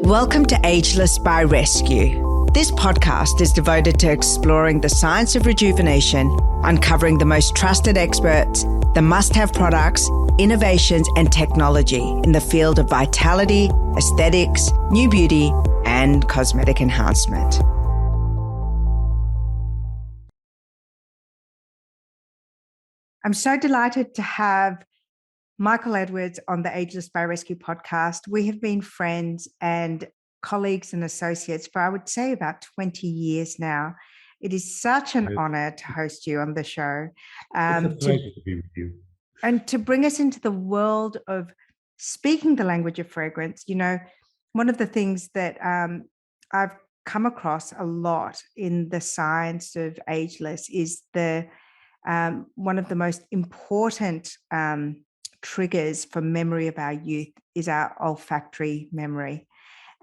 Welcome to Ageless by Rescu. This podcast is devoted to exploring the science of rejuvenation, uncovering the most trusted experts, the must-have products, innovations, and technology in the field of vitality, aesthetics, new beauty, and cosmetic enhancement. I'm so delighted to have Michael Edwards on the Ageless by Rescu podcast. We have been friends and colleagues and associates for, I would say, about 20 years now. It is such an honor to host you on the show. It's a pleasure to be with you. And to bring us into the world of speaking the language of fragrance. You know, one of the things that I've come across a lot in the science of ageless is one of the most important triggers for memory of our youth is our olfactory memory.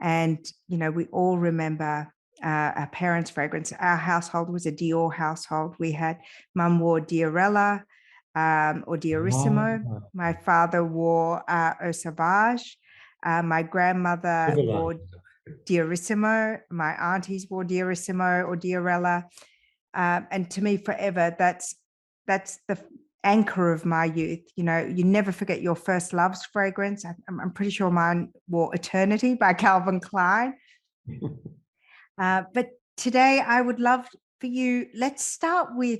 And, you know, we all remember our parents' fragrance. Our household was a Dior household. We had mum wore Diorella or Diorissimo. Wow. My father wore Eau Sauvage. My grandmother wore Diorissimo. My aunties wore Diorissimo or Diorella. And to me, forever, that's the anchor of my youth. You know, you never forget your first love's fragrance. I'm pretty sure mine wore Eternity by Calvin Klein. But today I would love for you, let's start with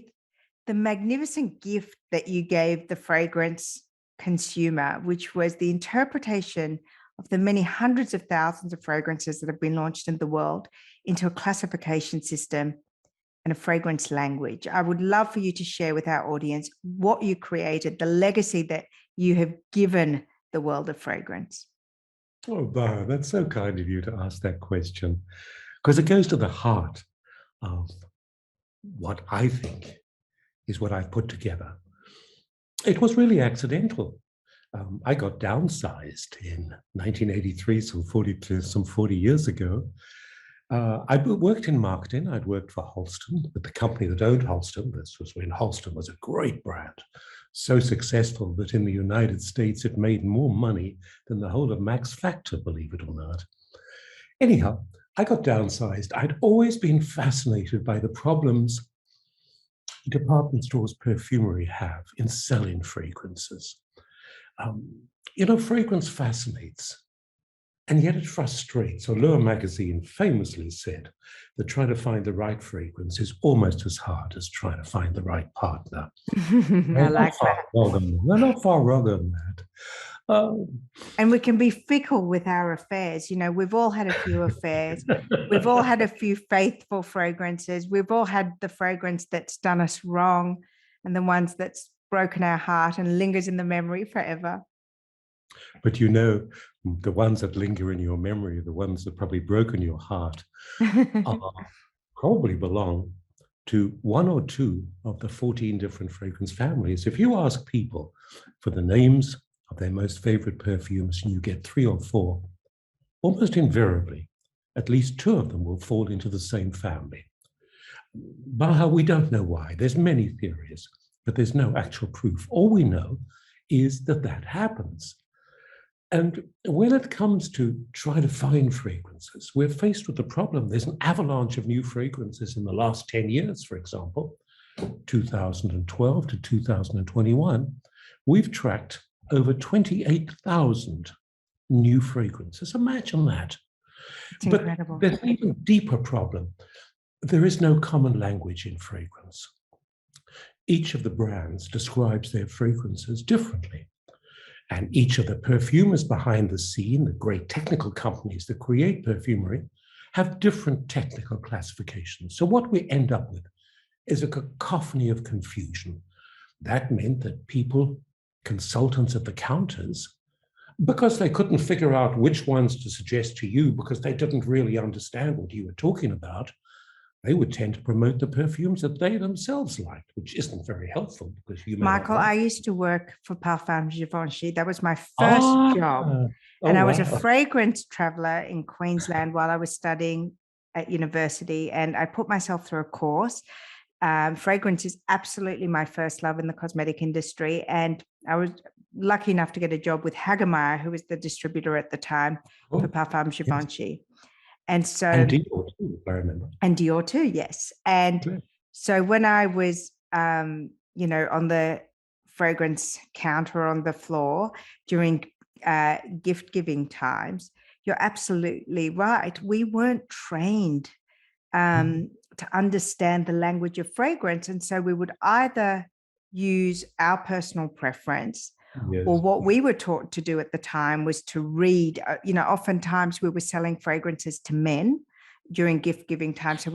the magnificent gift that you gave the fragrance consumer, which was the interpretation of the many hundreds of thousands of fragrances that have been launched in the world into a classification system and a fragrance language. I would love for you to share with our audience what you created, the legacy that you have given the world of fragrance. Oh, Bar, that's so kind of you to ask that question, because it goes to the heart of what I think is what I've put together. It was really accidental. I got downsized in 1983, some 40 years ago. I worked in marketing. I'd worked for Halston, but the company that owned Halston, this was when Halston was a great brand, so successful that in the United States it made more money than the whole of Max Factor, believe it or not. Anyhow, I got downsized. I'd always been fascinated by the problems department stores' perfumery have in selling fragrances. You know, fragrance fascinates. And yet it frustrates. Allure magazine famously said that trying to find the right fragrance is almost as hard as trying to find the right partner. I like that. We're not far wrong on that. And we can be fickle with our affairs. You know, we've all had a few affairs. We've all had a few faithful fragrances. We've all had the fragrance that's done us wrong and the ones that's broken our heart and lingers in the memory forever. But you know, the ones that linger in your memory, the ones that probably broken your heart, probably belong to one or two of the 14 different fragrance families. If you ask people for the names of their most favorite perfumes, and you get 3 or 4, almost invariably, at least 2 of them will fall into the same family. Baha, we don't know why. There's many theories, but there's no actual proof. All we know is that that happens. And when it comes to trying to find fragrances, we're faced with the problem. There's an avalanche of new fragrances in the last 10 years, for example, 2012 to 2021. We've tracked over 28,000 new fragrances. Imagine that. It's incredible. But there's an even deeper problem. There is no common language in fragrance. Each of the brands describes their fragrances differently. And each of the perfumers behind the scene, the great technical companies that create perfumery, have different technical classifications. So what we end up with is a cacophony of confusion. That meant that people, consultants at the counters, because they couldn't figure out which ones to suggest to you because they didn't really understand what you were talking about, they would tend to promote the perfumes that they themselves liked, which isn't very helpful because you may Michael, not like I used to work for Parfum Givenchy. That was my first job. And I was a fragrance traveler in Queensland while I was studying at university. And I put myself through a course. Fragrance is absolutely my first love in the cosmetic industry. And I was lucky enough to get a job with Hagemeyer, who was the distributor at the time for Oh, Parfum yes. Givenchy. And so, And Dior too, if I remember. and Dior too, yes. And Yeah. so when I was, on the fragrance counter on the floor during gift giving times, you're absolutely right. We weren't trained to understand the language of fragrance. And so we would either use our personal preference, or Yes. what we were taught to do at the time was to read. Oftentimes we were selling fragrances to men during gift giving time. So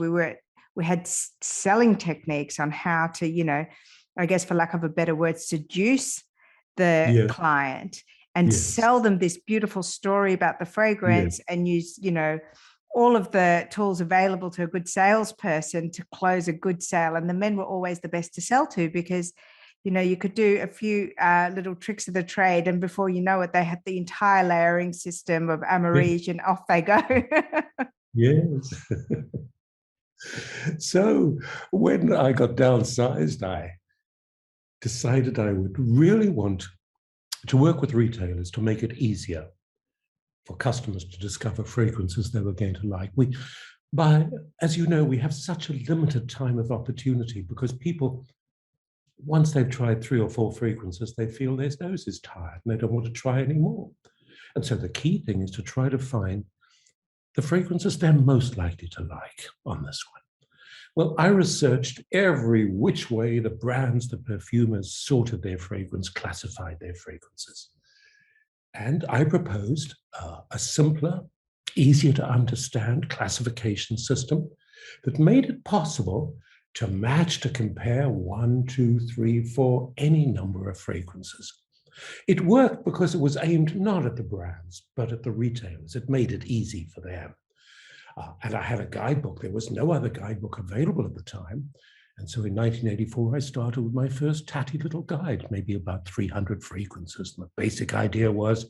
we had selling techniques on how to, I guess for lack of a better word, seduce the Yes. client and Yes. sell them this beautiful story about the fragrance, Yes. and use, all of the tools available to a good salesperson to close a good sale. And the men were always the best to sell to, because you could do a few little tricks of the trade, and before you know it, they had the entire layering system of Yes. Amarige, and off they go. Yes. So when I got downsized, I decided I would really want to work with retailers to make it easier for customers to discover fragrances they were going to like. As you know, we have such a limited time of opportunity, because people, once they've tried 3 or 4 fragrances, they feel their nose is tired and they don't want to try anymore. And so the key thing is to try to find the fragrances they're most likely to like on this one. Well, I researched every which way the brands, the perfumers sorted their fragrance, classified their fragrances. And I proposed a simpler, easier to understand classification system that made it possible to match, to compare 1, 2, 3, 4, any number of fragrances. It worked because it was aimed not at the brands, but at the retailers. It made it easy for them. And I had a guidebook. There was no other guidebook available at the time. And so in 1984, I started with my first tatty little guide, maybe about 300 fragrances. And the basic idea was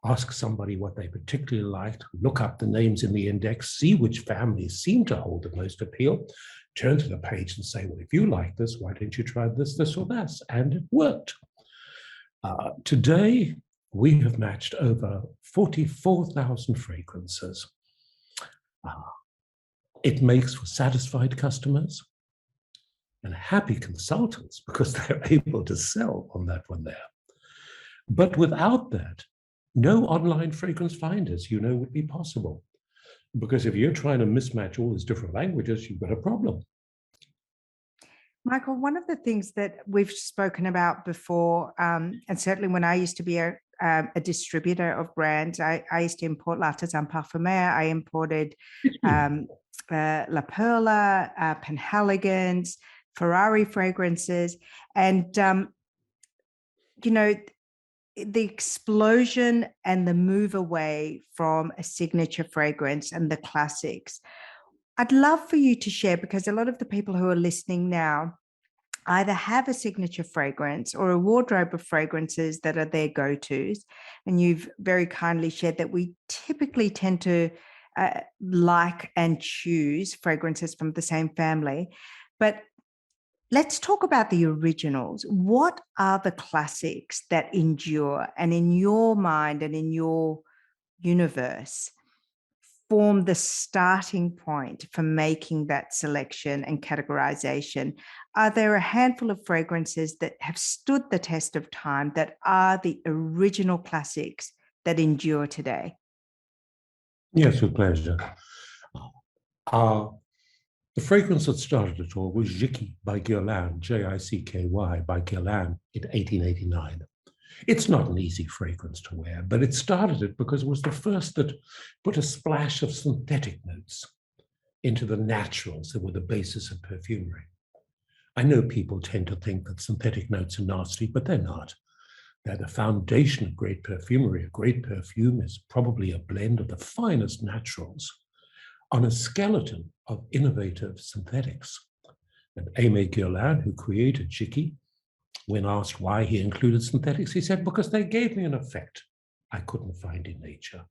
ask somebody what they particularly liked, look up the names in the index, see which families seem to hold the most appeal, turn to the page and say, well, if you like this, why don't you try this, this, or that? And it worked. Today, we have matched over 44,000 fragrances. It makes for satisfied customers and happy consultants, because they're able to sell on that one there. But without that, no online fragrance finders, would be possible. Because if you're trying to mismatch all these different languages, you've got a problem. Michael, one of the things that we've spoken about before, and certainly when I used to be a distributor of brands, I used to import L'Artisan Parfumeur. I imported La Perla, Penhaligon's, Ferrari fragrances. And, the explosion and the move away from a signature fragrance and the classics, I'd love for you to share, because a lot of the people who are listening now either have a signature fragrance or a wardrobe of fragrances that are their go-tos. And you've very kindly shared that we typically tend to like and choose fragrances from the same family. But let's talk about the originals. What are the classics that endure, and in your mind and in your universe, form the starting point for making that selection and categorization? Are there a handful of fragrances that have stood the test of time, that are the original classics that endure today? Yes, with pleasure. The fragrance that started it all was Jicky by Guerlain, Jicky by Guerlain in 1889. It's not an easy fragrance to wear, but it started it because it was the first that put a splash of synthetic notes into the naturals that were the basis of perfumery. I know people tend to think that synthetic notes are nasty, but they're not. They're the foundation of great perfumery. A great perfume is probably a blend of the finest naturals on a skeleton of innovative synthetics. And Aimé Guerlain, who created Jicky, when asked why he included synthetics, he said, because they gave me an effect I couldn't find in nature.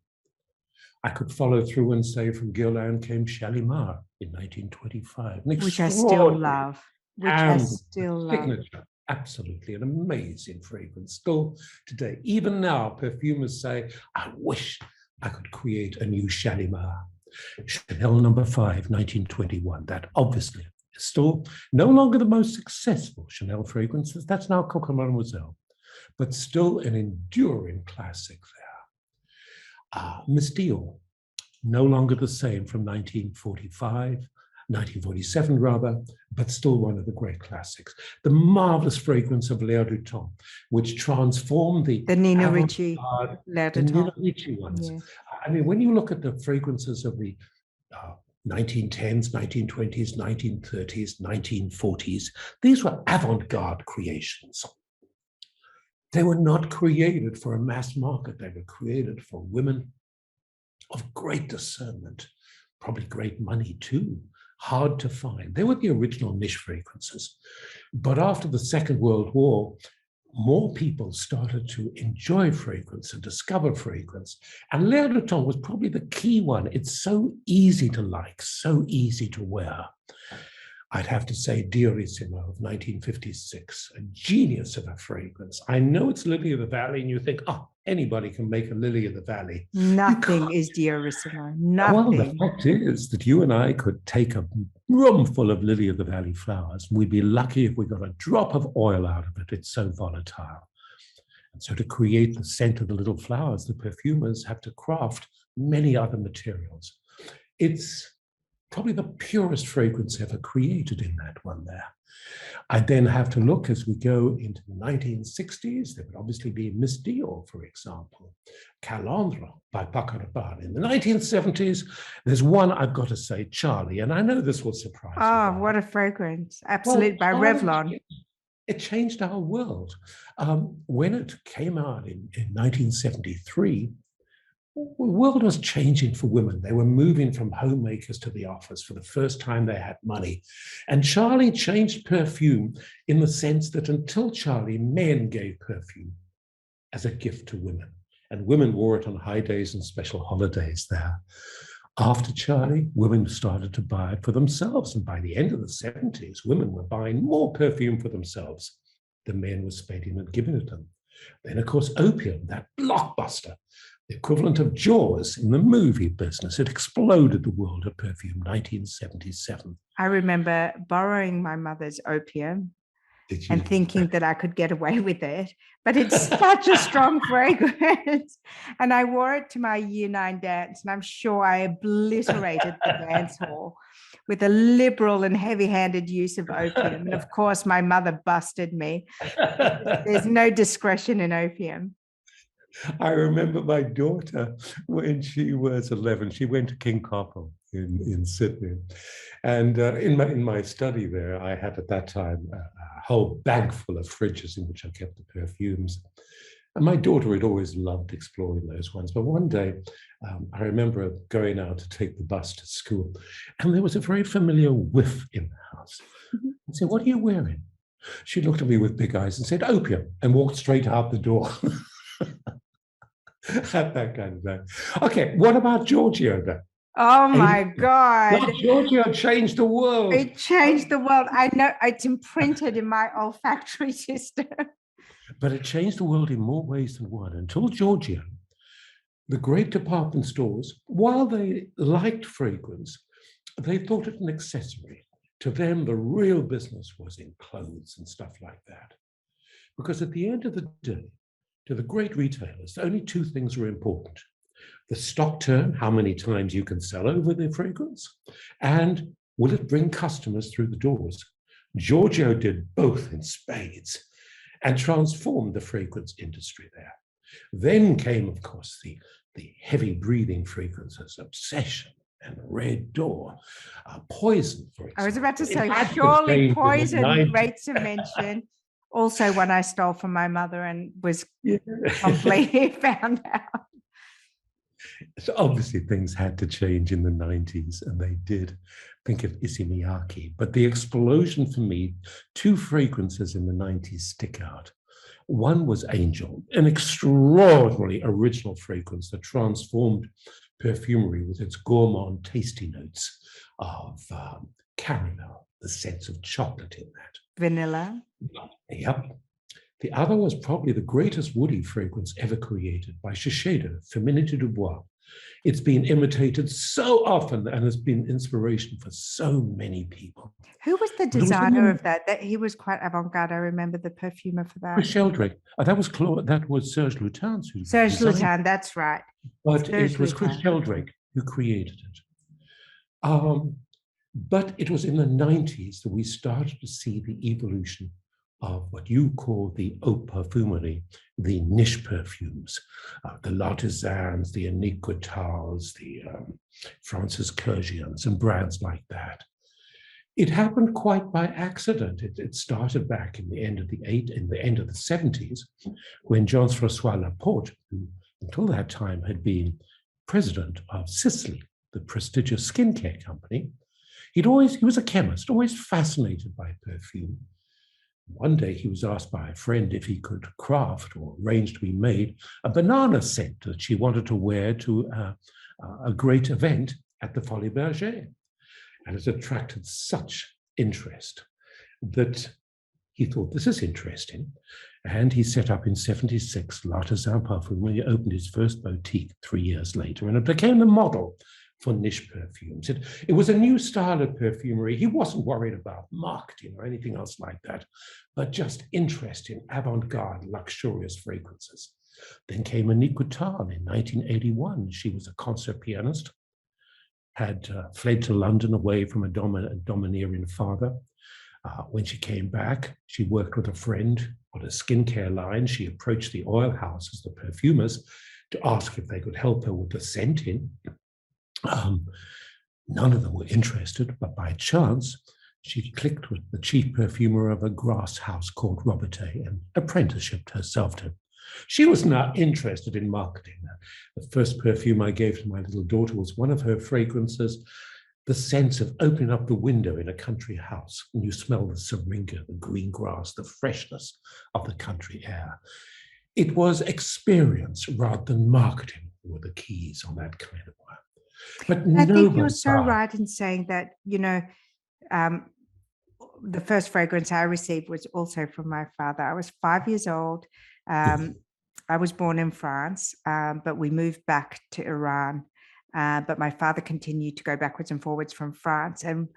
I could follow through and say from Guerlain came Shalimar in 1925, an Which I still extraordinary love. Which I still love. signature Absolutely an amazing fragrance. Still today, even now, perfumers say, I wish I could create a new Shalimar. Chanel #5, 1921. That obviously is still no longer the most successful Chanel fragrance. That's now Coco Mademoiselle, but still an enduring classic there. Miss Dior, no longer the same from 1945, 1947 rather, but still one of the great classics. The marvelous fragrance of L'air du Temps, which transformed the Nina Ricci, avant-garde, L'air the du Nina Temps. Ricci ones. Yeah. I mean, when you look at the fragrances of the 1910s, 1920s, 1930s, 1940s, these were avant-garde creations. They were not created for a mass market. They were created for women of great discernment, probably great money too, hard to find. They were the original niche fragrances. But after the Second World War, more people started to enjoy fragrance and discover fragrance. And L'air du Temps was probably the key one. It's so easy to like, so easy to wear. I'd have to say Diorissimo of 1956, a genius of a fragrance. I know it's Lily of the Valley, and you think, oh, anybody can make a Lily of the Valley. Nothing is Diorissimo. Well, the Nothing. fact is that you and I could take a room full of Lily of the Valley flowers, and we'd be lucky if we got a drop of oil out of it. It's so volatile. And so to create the scent of the little flowers, the perfumers have to craft many other materials. It's probably the purest fragrance ever created in that one there. I then have to look as we go into the 1960s. There would obviously be Miss Dior, for example, Calandre by Paco Rabanne. In the 1970s, there's one I've got to say, Charlie, and I know this will surprise you. Oh, what a fragrance. Absolute by Revlon. It changed our world. When it came out in 1973, the world was changing for women. They were moving from homemakers to the office for the first time they had money. And Charlie changed perfume in the sense that until Charlie, men gave perfume as a gift to women. And women wore it on high days and special holidays there. After Charlie, women started to buy it for themselves. And by the end of the 70s, women were buying more perfume for themselves than men were spending and giving it them. Then, of course, opium, that blockbuster, the equivalent of Jaws in the movie business. It exploded the world of perfume, 1977. I remember borrowing my mother's opium and thinking that I could get away with it, but it's such a strong fragrance. And I wore it to my Year 9 dance, and I'm sure I obliterated the dance hall with a liberal and heavy-handed use of opium. And of course, my mother busted me. There's no discretion in opium. I remember my daughter, when she was 11, she went to King Koppel in Sydney. And in my study there, I had at that time a whole bag full of fridges in which I kept the perfumes. And my daughter had always loved exploring those ones. But one day, I remember going out to take the bus to school, and there was a very familiar whiff in the house. I said, "What are you wearing?" She looked at me with big eyes and said, "Opium," and walked straight out the door. That kind of thing. Okay, what about Giorgio then? Oh my God. Well, Giorgio changed the world. It changed the world. I know it's imprinted in my olfactory system. But it changed the world in more ways than one. Until Giorgio, the great department stores, while they liked fragrance, they thought it an accessory. To them, the real business was in clothes and stuff like that. Because at the end of the day, to the great retailers, only two things are important: the stock turn, how many times you can sell over the fragrance, and will it bring customers through the doors? Giorgio did both in spades and transformed the fragrance industry there. Then came, of course, the heavy breathing fragrances, Obsession and Red Door, Poison, for example. I was about to say, surely Poison rates a mention. Also one I stole from my mother and was completely found out. So obviously things had to change in the 90s, and they did. Think of Issey Miyake. But the explosion for me, two fragrances in the 90s stick out. One was Angel, an extraordinarily original fragrance that transformed perfumery with its gourmand tasty notes of caramel, the sense of chocolate in that. Vanilla. Yep. The other was probably the greatest woody fragrance ever created by Shiseido, Féminité du Bois. It's been imitated so often and has been inspiration for so many people. Who was the designer of that? That he was quite avant-garde. I remember the perfumer for that. Sheldrake. That was Serge Lutens who Serge designed Lutens, that's right. But Serge it was Chris Lutens. Sheldrake who created it. But it was in the 90s that we started to see the evolution of what you call the haute parfumerie, the niche perfumes, the L'Artisans, the Iniquitals, the Francis Clergians, and brands like that. It happened quite by accident. It started back in the end of the 70s, when Jean-François Laporte, who until that time had been president of Sisley, the prestigious skincare company, he was a chemist, always fascinated by perfume. One day he was asked by a friend if he could craft or arrange to be made a banana scent that she wanted to wear to a great event at the Folies Bergère. And it attracted such interest that he thought, this is interesting. And he set up in 76 L'Artisan Parfum, when he opened his first boutique 3 years later, and it became the model for niche perfumes. It was a new style of perfumery. He wasn't worried about marketing or anything else like that, but just interest in avant-garde, luxurious fragrances. Then came Iniquital in 1981. She was a concert pianist, had fled to London away from a domineering father. When she came back, she worked with a friend on a skincare line. She approached the oil houses, the perfumers, to ask if they could help her with the scenting. None of them were interested, but by chance, she clicked with the chief perfumer of a grass house called Robertet and apprenticeshiped herself to him. She was not interested in marketing. The first perfume I gave to my little daughter was one of her fragrances, the sense of opening up the window in a country house and you smell the syringa, the green grass, the freshness of the country air. It was experience rather than marketing were the keys on that kind of work. But I think you're so right in saying that, the first fragrance I received was also from my father. I was 5 years old. I was born in France, but we moved back to Iran. But my father continued to go backwards and forwards from France. And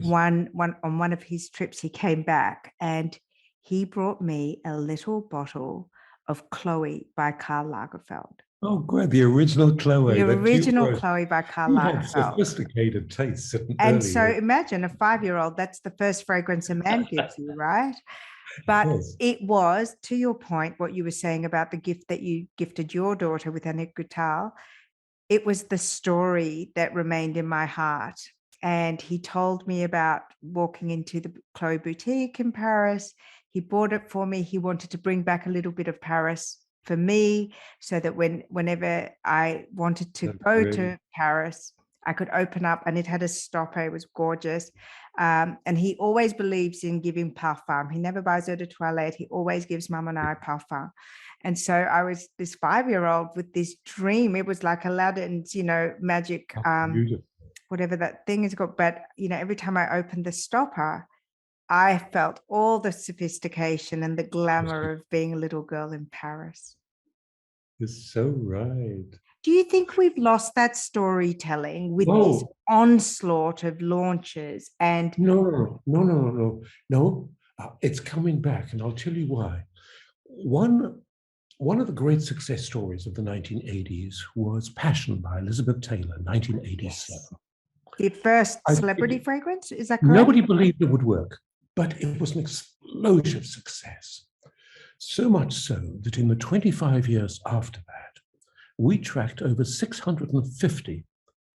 on one of his trips, he came back and he brought me a little bottle of Chloe by Karl Lagerfeld. Oh, great. The original Chloe. The original Chloe by Karl Lagerfeld. You had sophisticated tastes. And so imagine a 5-year-old, that's the first fragrance a man gives you, right? But it was, to your point, what you were saying about the gift that you gifted your daughter with Iniquital, it was the story that remained in my heart. And he told me about walking into the Chloe boutique in Paris. He bought it for me. He wanted to bring back a little bit of Paris for me, so that whenever I wanted to go to Paris, I could open up, and it had a stopper. It was gorgeous. And he always believes in giving parfum. He never buys eau de toilette. He always gives Mum and I parfum. And so I was this 5-year-old with this dream. It was like Aladdin's, magic, whatever that thing is called. But, every time I opened the stopper, I felt all the sophistication and the glamour of being a little girl in Paris. You're so right. Do you think we've lost that storytelling with this onslaught of launches? And No. It's coming back, and I'll tell you why. One of the great success stories of the 1980s was Passion by Elizabeth Taylor, 1987. Yes. The first celebrity fragrance, is that correct? Nobody believed it would work, but it was an explosion of success. So much so that in the 25 years after that, we tracked over 650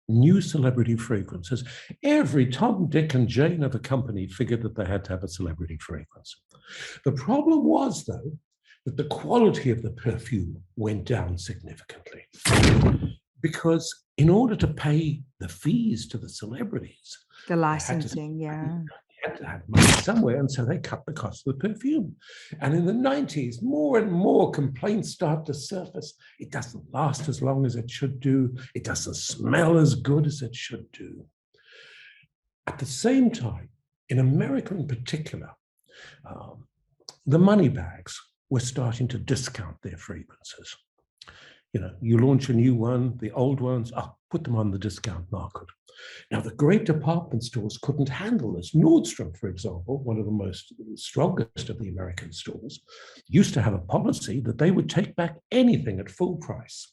new celebrity fragrances. Every Tom, Dick, and Jane of the company figured that they had to have a celebrity fragrance. The problem was, though, that the quality of the perfume went down significantly. Because in order to pay the fees to the celebrities, the licensing, had to have money somewhere, and so they cut the cost of the perfume. And in the 90s, more and more complaints start to surface. It doesn't last as long as it should do. It doesn't smell as good as it should do. At the same time, in America in particular, the money bags were starting to discount their fragrances. You launch a new one, the old ones, put them on the discount market. Now, the great department stores couldn't handle this. Nordstrom, for example, one of the most strongest of the American stores, used to have a policy that they would take back anything at full price.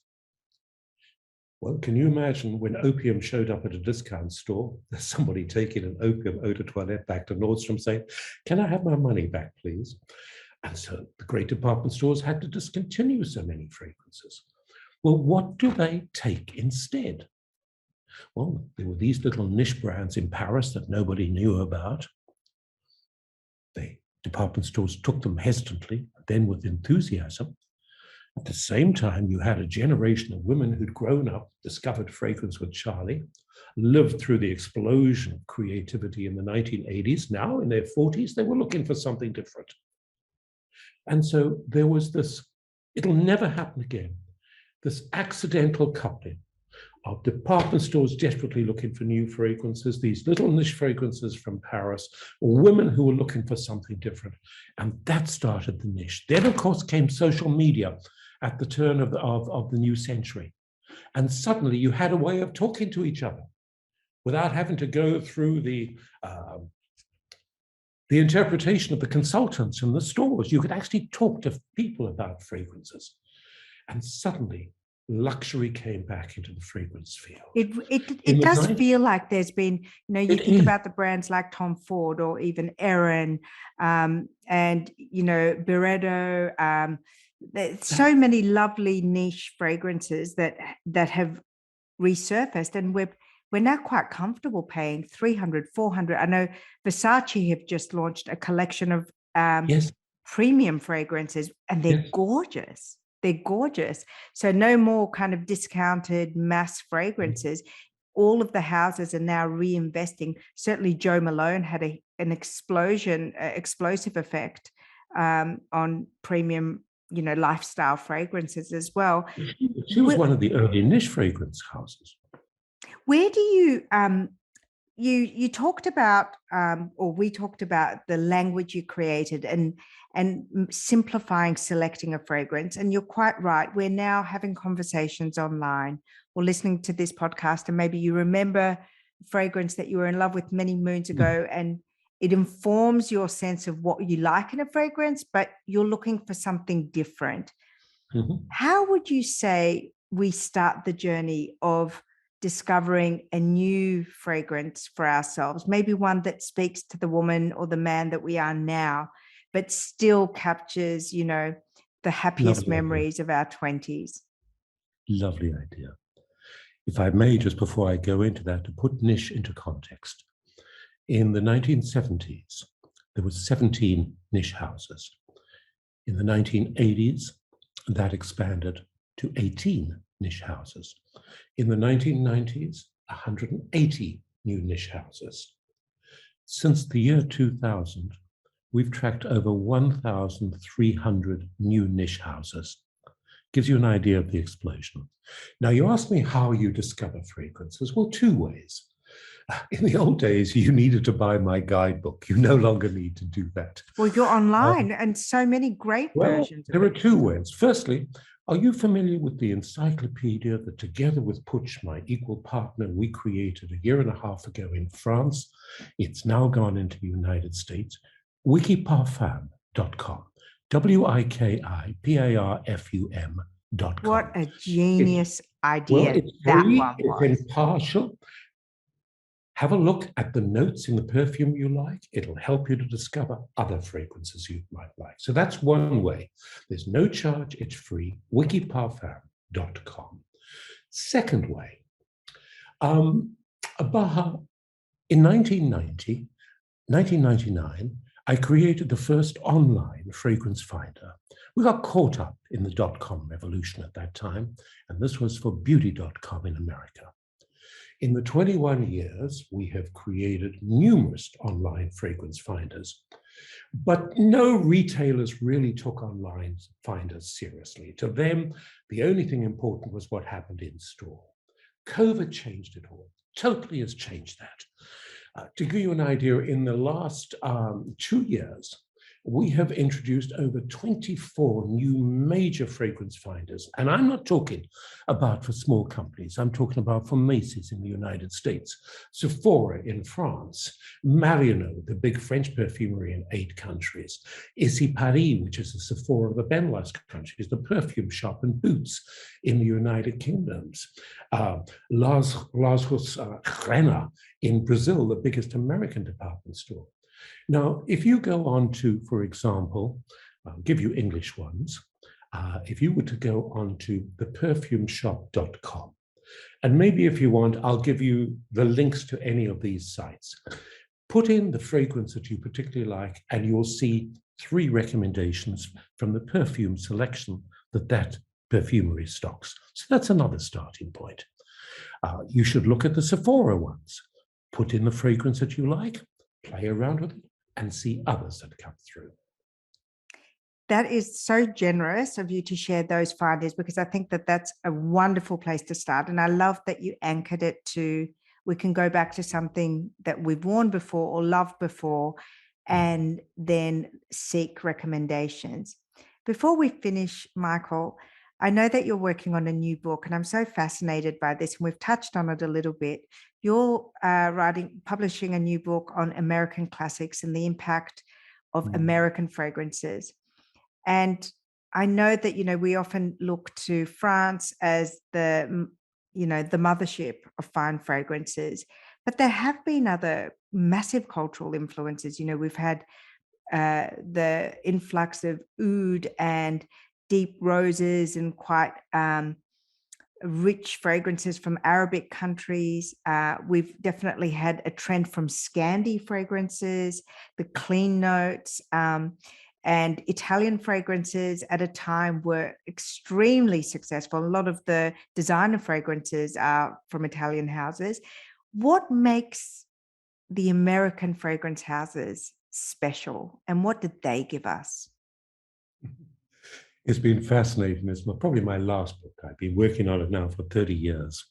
Well, can you imagine when opium showed up at a discount store, there's somebody taking an opium eau de toilette back to Nordstrom saying, "Can I have my money back, please?" And so the great department stores had to discontinue so many fragrances. Well, what do they take instead? Well, there were these little niche brands in Paris that nobody knew about. The department stores took them hesitantly, then with enthusiasm. At the same time, you had a generation of women who'd grown up, discovered fragrance with Charlie, lived through the explosion of creativity in the 1980s. Now, in their 40s, they were looking for something different. And so there was this, it'll never happen again, this accidental coupling of department stores desperately looking for new fragrances, these little niche fragrances from Paris, women who were looking for something different. And that started the niche. Then, of course, came social media at the turn of the new century. And suddenly you had a way of talking to each other without having to go through the interpretation of the consultants in the stores. You could actually talk to people about fragrances. And suddenly, luxury came back into the fragrance field. It does feel like there's been, you think about the brands like Tom Ford or even Erin, and, Byredo. There's so many lovely niche fragrances that have resurfaced, and we're now quite comfortable paying $300, $400. I know Versace have just launched a collection of premium fragrances, and they're gorgeous. They're gorgeous. So no more kind of discounted mass fragrances. All of the houses are now reinvesting. Certainly Jo Malone had an explosive effect on premium, lifestyle fragrances as well. She was one of the early niche fragrance houses. Where do you you talked about, or we talked about the language you created and simplifying selecting a fragrance. And you're quite right. We're now having conversations online or listening to this podcast, and maybe you remember a fragrance that you were in love with many moons ago, and it informs your sense of what you like in a fragrance, but you're looking for something different. How would you say we start the journey of discovering a new fragrance for ourselves, maybe one that speaks to the woman or the man that we are now, but still captures, the happiest memories of our 20s? Lovely idea. If I may, just before I go into that, to put niche into context. In the 1970s, there were 17 niche houses. In the 1980s, that expanded to 18 niche houses. In the 1990s, 180 new niche houses. Since the year 2000, we've tracked over 1,300 new niche houses. Gives you an idea of the explosion. Now, you asked me how you discover fragrances. Well, two ways. In the old days, you needed to buy my guidebook. You no longer need to do that. Well, you're online and so many great versions. There are two ways. Firstly, are you familiar with the encyclopedia that, together with Puch, my equal partner, we created a year and a half ago in France? It's now gone into the United States. wikiparfum.com. WIKIPARFUM.com. What a genius idea. Well, it's free, it's impartial. Have a look at the notes in the perfume you like. It'll help you to discover other fragrances you might like. So that's one way. There's no charge, it's free. wikiparfum.com. Second way, in 1999, I created the first online fragrance finder. We got caught up in the .com revolution at that time, and this was for beauty.com in America. In the 21 years, we have created numerous online fragrance finders, but no retailers really took online finders seriously. To them, the only thing important was what happened in store. COVID changed it all, totally has changed that. To give you an idea, in the last 2 years, we have introduced over 24 new major fragrance finders. And I'm not talking about for small companies. I'm talking about for Macy's in the United States, Sephora in France, Marionneau, the big French perfumery in 8 countries, Issy Paris, which is the Sephora of the Benelux countries, the perfume shop and Boots in the United Kingdoms, Las Renner in Brazil, the biggest American department store. Now, if you go on to, for example, I'll give you English ones. If you were to go on to theperfumeshop.com, and maybe if you want, I'll give you the links to any of these sites. Put in the fragrance that you particularly like, and you'll see 3 recommendations from the perfume selection that perfumery stocks. So that's another starting point. You should look at the Sephora ones. Put in the fragrance that you like, play around with it, and see others that come through. That is so generous of you to share those findings, because I think that that's a wonderful place to start. And I love that you anchored it to, we can go back to something that we've worn before or loved before, and then seek recommendations. Before we finish, Michael, I know that you're working on a new book, and I'm so fascinated by this, and we've touched on it a little bit. You're publishing a new book on American classics and the impact of American fragrances. And I know that, we often look to France as the mothership of fine fragrances, but there have been other massive cultural influences. We've had the influx of oud and deep roses and quite rich fragrances from Arabic countries. We've definitely had a trend from Scandi fragrances, the clean notes, and Italian fragrances at a time were extremely successful. A lot of the designer fragrances are from Italian houses. What makes the American fragrance houses special, and what did they give us? It's been fascinating. It's probably my last book. I've been working on it now for 30 years.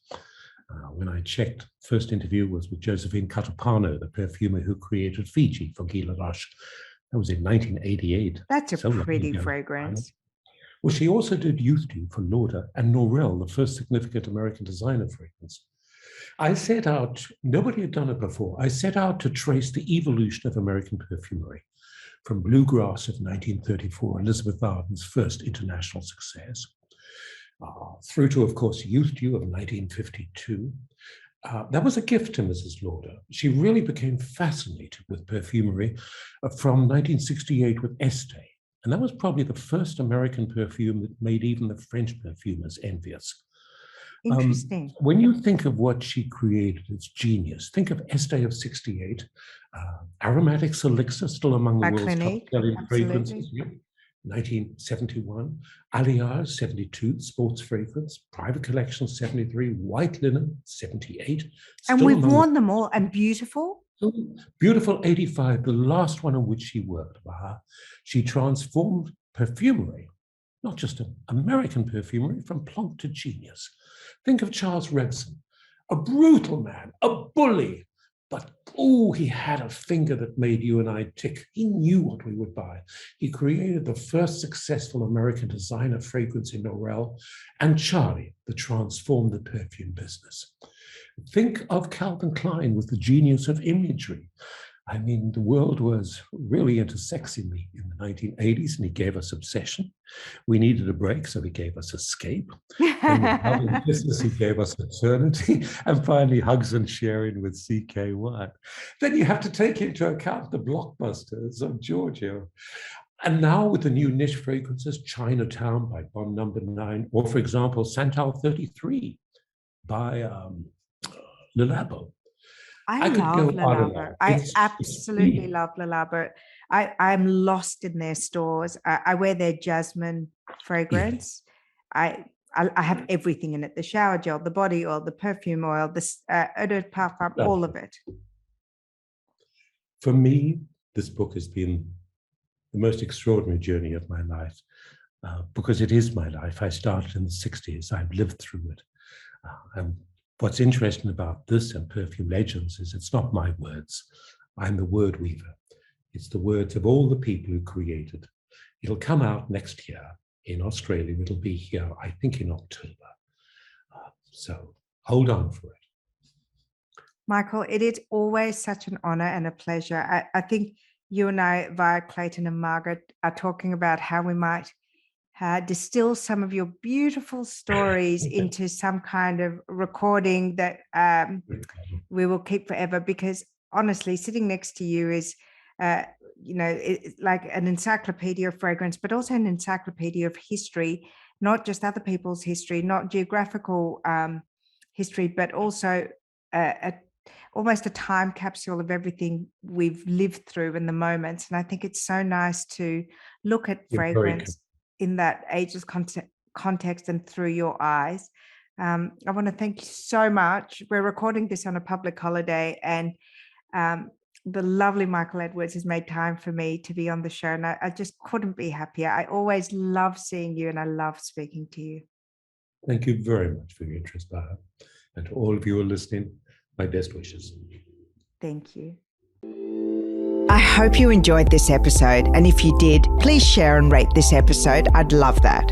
When I checked, first interview was with Josephine Catapano, the perfumer who created Fiji for Guy Larache. That was in 1988. That's a pretty fragrance. Well, she also did Youth Dew for Lauder and Norel, the first significant American designer fragrance. I set out, nobody had done it before, I set out to trace the evolution of American perfumery from Bluegrass of 1934, Elizabeth Arden's first international success, through to, of course, Youth Dew of 1952. That was a gift to Mrs. Lauder. She really became fascinated with perfumery from 1968 with Estee. And that was probably the first American perfume that made even the French perfumers envious. Interesting. When you think of what she created, it's genius. Think of Estee of 68, Aromatics Elixir, still among the world's top-selling fragrances. Yep. 1971, Alliage 72, sports fragrance, Private Collection 73, White Linen 78. And we've worn them all, and beautiful. Beautiful 85, the last one on which she worked. She transformed perfumery, not just American perfumery, from plonk to genius. Think of Charles Revson, a brutal man, a bully, but he had a finger that made you and I tick. He knew what we would buy. He created the first successful American designer fragrance in Norel, and Charlie, that transformed the perfume business. Think of Calvin Klein with the genius of imagery. I mean, the world was really into sex in the 1980s, and he gave us Obsession. We needed a break, so he gave us Escape. And with Business, he gave us Eternity. And finally, Hugs and Sharing with CK1. Then you have to take into account the blockbusters of Giorgio. And now with the new niche fragrances, Chinatown by Bond Number 9, or for example, Santal 33 by Le Labo. I love Le Labo. I absolutely love Le Labo. I'm lost in their stores. I wear their jasmine fragrance. I have everything in it: the shower gel, the body oil, the perfume oil, the eau de parfum, all of it. For me, this book has been the most extraordinary journey of my life, because it is my life. I started in the 60s. I've lived through it. And what's interesting about this and Perfume Legends is it's not my words. I'm the word weaver. It's the words of all the people who created. It'll come out next year in Australia. It'll be here, I think, in October. So hold on for it. Michael, it is always such an honor and a pleasure. I think you and I, via Clayton and Margaret, are talking about how we might distill some of your beautiful stories into some kind of recording that we will keep forever, because honestly, sitting next to you is, it's like an encyclopedia of fragrance, but also an encyclopedia of history, not just other people's history, not geographical history, but also almost a time capsule of everything we've lived through in the moments. And I think it's so nice to look at fragrance in that ageless context and through your eyes. I want to thank you so much. We're recording this on a public holiday, and the lovely Michael Edwards has made time for me to be on the show, and I just couldn't be happier. I always love seeing you, and I love speaking to you. Thank you very much for your interest, Baha. And to all of you who are listening, my best wishes. Thank you. I hope you enjoyed this episode, and if you did, please share and rate this episode. I'd love that.